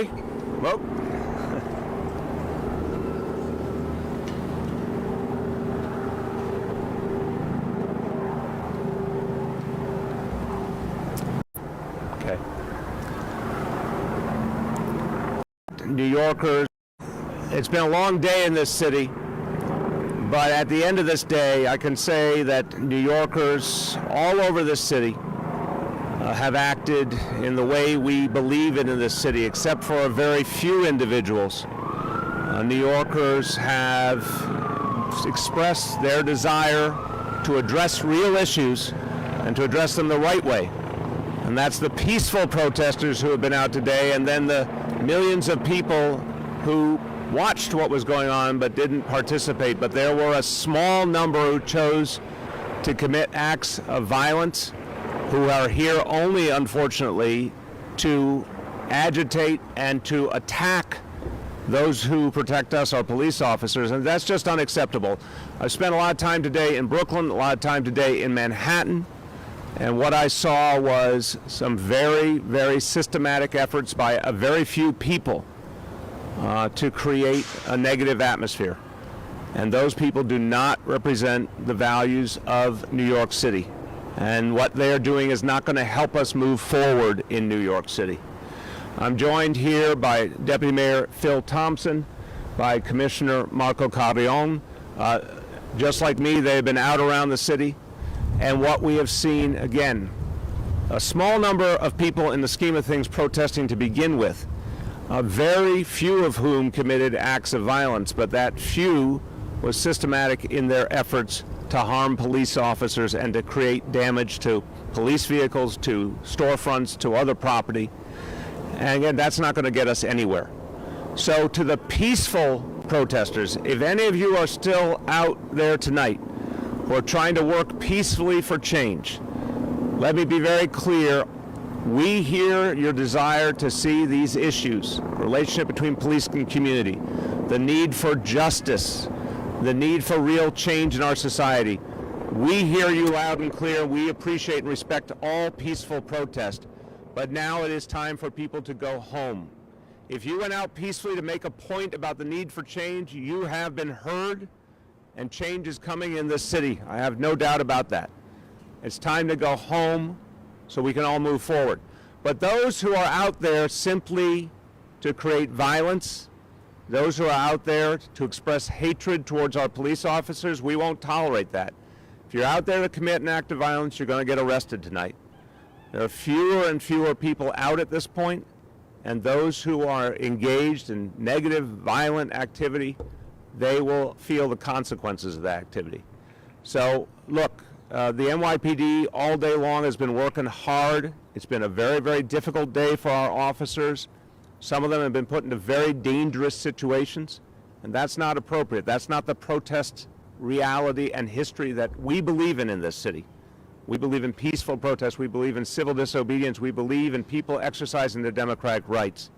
ready? Whoa. Okay. New Yorkers, it's been a long day in this city, but at the end of this day, I can say that New Yorkers all over this city have acted in the way we believe in this city, except for a very few individuals. New Yorkers have expressed their desire to address real issues and to address them the right way. And that's the peaceful protesters who have been out today, and then the millions of people who watched what was going on but didn't participate. But there were a small number who chose to commit acts of violence, who are here only, unfortunately, to agitate and to attack those who protect us, our police officers, and that's just unacceptable. I spent a lot of time today in Brooklyn, a lot of time today in Manhattan, and what I saw was some very, very systematic efforts by a very few people to create a negative atmosphere. And those people do not represent the values of New York City. And what they are doing is not going to help us move forward in New York City. I'm joined here by Deputy Mayor Phil Thompson, by Commissioner Marco Carrion. Just like me, they've been out around the city. And what we have seen, again, a small number of people in the scheme of things protesting to begin with, very few of whom committed acts of violence, but that few was systematic in their efforts to harm police officers and to create damage to police vehicles, to storefronts, to other property. And again, that's not going to get us anywhere. So to the peaceful protesters, if any of you are still out there tonight who are trying to work peacefully for change, let me be very clear. We hear your desire to see these issues, the relationship between police and community, the need for justice, the need for real change in our society. We hear you loud and clear. We appreciate and respect all peaceful protest. But now it is time for people to go home. If you went out peacefully to make a point about the need for change, you have been heard, and change is coming in this city. I have no doubt about that. It's time to go home so we can all move forward. But those who are out there simply to create violence, those who are out there to express hatred towards our police officers, we won't tolerate that. If you're out there to commit an act of violence, you're going to get arrested tonight. There are fewer and fewer people out at this point, and those who are engaged in negative, violent activity, they will feel the consequences of that activity. So, look, the NYPD all day long has been working hard. It's been a very, very difficult day for our officers. Some of them have been put into very dangerous situations, and that's not appropriate. That's not the protest reality and history that we believe in this city. We believe in peaceful protest. We believe in civil disobedience. We believe in people exercising their democratic rights,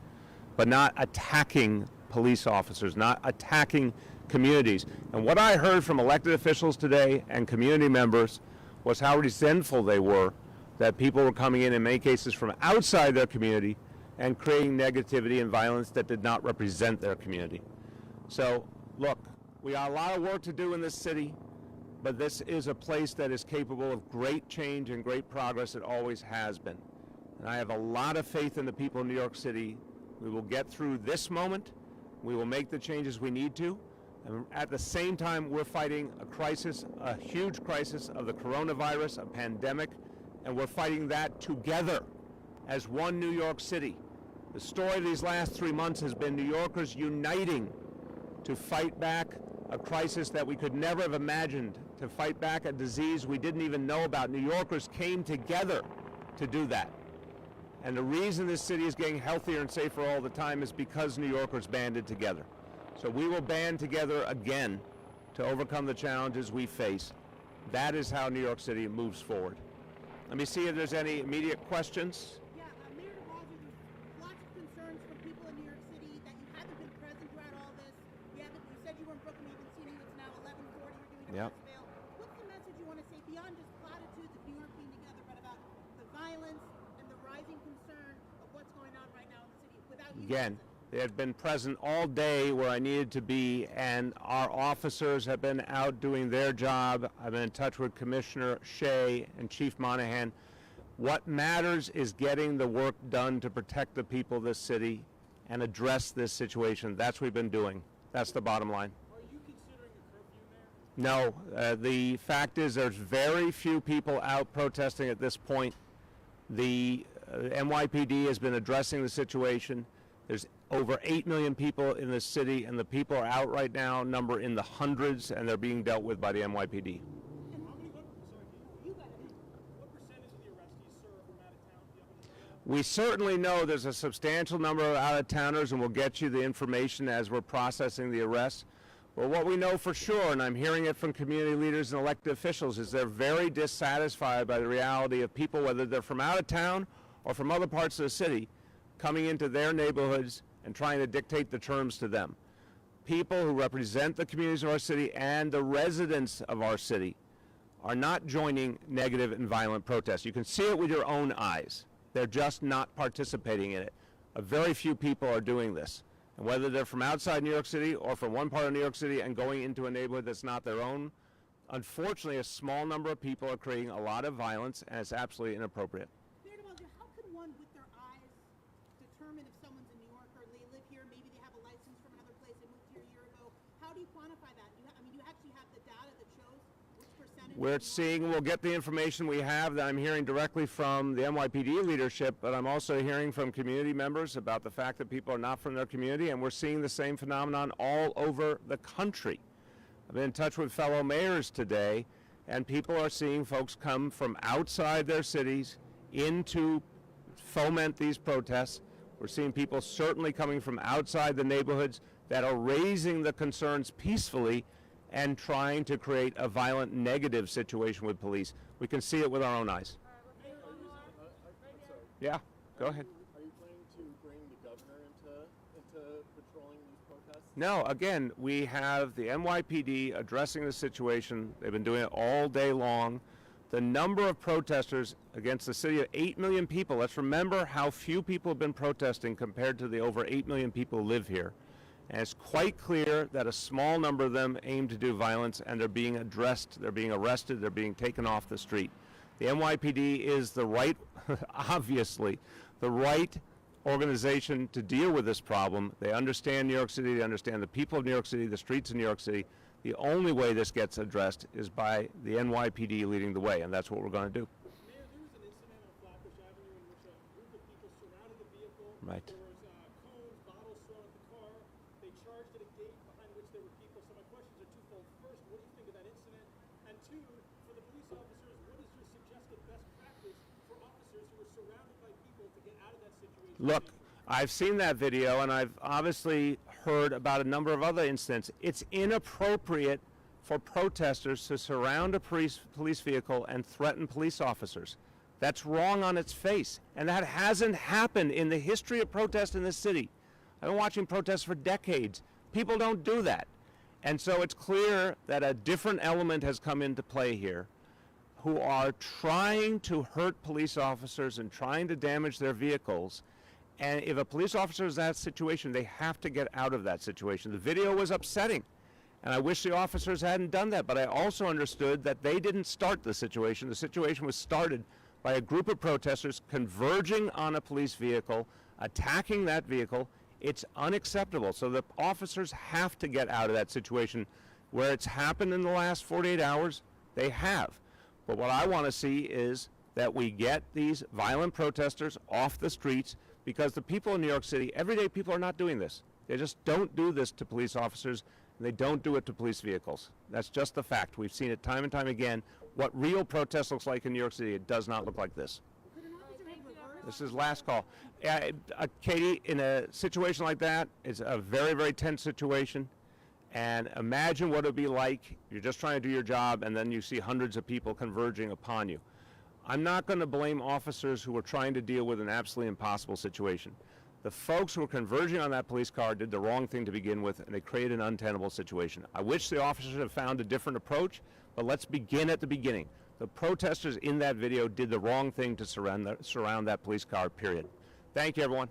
but not attacking police officers, not attacking communities. And what I heard from elected officials today and community members was how resentful they were that people were coming in many cases from outside their community and creating negativity and violence that did not represent their community. So, look, we got a lot of work to do in this city, but this is a place that is capable of great change and great progress. It always has been. And I have a lot of faith in the people of New York City. We will get through this moment. We will make the changes we need to. And at the same time, we're fighting a crisis, a huge crisis of the coronavirus, a pandemic, and we're fighting that together as one New York City. The story of these last 3 months has been New Yorkers uniting to fight back a crisis that we could never have imagined, to fight back a disease we didn't even know about. New Yorkers came together to do that. And the reason this city is getting healthier and safer all the time is because New Yorkers banded together. So we will band together again to overcome the challenges we face. That is how New York City moves forward. Let me see if there's any immediate questions. Yeah, Mayor Blasio, there's lots of concerns from people in New York City that you haven't been present throughout all this. You said you were in Brooklyn, we haven't seen you. It's now 11:40. You're doing a press avail. What's the message you want to say beyond just platitudes of New York being together, but about the violence and the rising concern of what's going on right now in the city without Again, they had been present all day where I needed to be, and our officers have been out doing their job. I've been in touch with Commissioner Shea and Chief Monahan. What matters is getting the work done to protect the people of this city and address this situation. That's what we've been doing. That's the bottom line. Are you considering a curfew, Mayor? No, the fact is there's very few people out protesting at this point. The NYPD has been addressing the situation. There's over 8 million people in this city, and the people are out right now, number in the hundreds, and they're being dealt with by the NYPD. What percentage of the arrestees, sir, are from out of town? Do you have any idea? We certainly know there's a substantial number of out-of-towners, and we'll get you the information as we're processing the arrests. But what we know for sure, and I'm hearing it from community leaders and elected officials, is they're very dissatisfied by the reality of people, whether they're from out of town or from other parts of the city, coming into their neighborhoods and trying to dictate the terms to them. People who represent the communities of our city and the residents of our city are not joining negative and violent protests. You can see it with your own eyes. They're just not participating in it. A very few people are doing this. And whether they're from outside New York City or from one part of New York City and going into a neighborhood that's not their own, unfortunately a small number of people are creating a lot of violence, and it's absolutely inappropriate. Mayor de Blasio, how can one, with their eyes, determine if someone's a New Yorker, they live here, maybe they have a license from another place, they moved here a year ago? How do you quantify that? You actually have the data that shows which percentage? We're seeing, we'll get the information we have that I'm hearing directly from the NYPD leadership, but I'm also hearing from community members about the fact that people are not from their community, and we're seeing the same phenomenon all over the country. I've been in touch with fellow mayors today, and people are seeing folks come from outside their cities in to foment these protests. We're seeing people certainly coming from outside the neighborhoods that are raising the concerns peacefully and trying to create a violent negative situation with police. We can see it with our own eyes. Yeah, go ahead. Are you planning to bring the governor into patrolling these protests? No, again, we have the NYPD addressing the situation. They've been doing it all day long. The number of protesters against the city of 8 million people, let's remember how few people have been protesting compared to the over 8 million people who live here. And it's quite clear that a small number of them aim to do violence, and they're being addressed, they're being arrested, they're being taken off the street. The NYPD is the right, obviously, the right organization to deal with this problem. They understand New York City, they understand the people of New York City, the streets of New York City. The only way this gets addressed is by the NYPD leading the way, and that's what we're going to do. Mayor, there was an incident on Flatbush Avenue in which a group of people surrounded the vehicle. Right. There was cones, bottles thrown at the car. They charged at a gate behind which there were people. So my questions are twofold. First, what do you think of that incident? And two, for the police officers, what is your suggested best practice for officers who are surrounded by people to get out of that situation? Look, I've seen that video, and I've obviously heard about a number of other incidents. It's inappropriate for protesters to surround a police vehicle and threaten police officers. That's wrong on its face, and that hasn't happened in the history of protest in this city. I've been watching protests for decades. People don't do that. And so it's clear that a different element has come into play here, who are trying to hurt police officers and trying to damage their vehicles. And if a police officer is in that situation, they have to get out of that situation. The video was upsetting, and I wish the officers hadn't done that, but I also understood that they didn't start the situation. The situation was started by a group of protesters converging on a police vehicle, attacking that vehicle. It's unacceptable. So the officers have to get out of that situation. Where it's happened in the last 48 hours, they have. But what I want to see is that we get these violent protesters off the streets, because the people in New York City, everyday people, are not doing this. They just don't do this to police officers, and they don't do it to police vehicles. That's just the fact. We've seen it time and time again. What real protest looks like in New York City, it does not look like this. This is last call. Katie, in a situation like that, it's a very, very tense situation. And imagine what it would be like. You're just trying to do your job, and then you see hundreds of people converging upon you. I'm not going to blame officers who were trying to deal with an absolutely impossible situation. The folks who were converging on that police car did the wrong thing to begin with, and they created an untenable situation. I wish the officers had found a different approach, but let's begin at the beginning. The protesters in that video did the wrong thing to surround that police car, period. Thank you, everyone.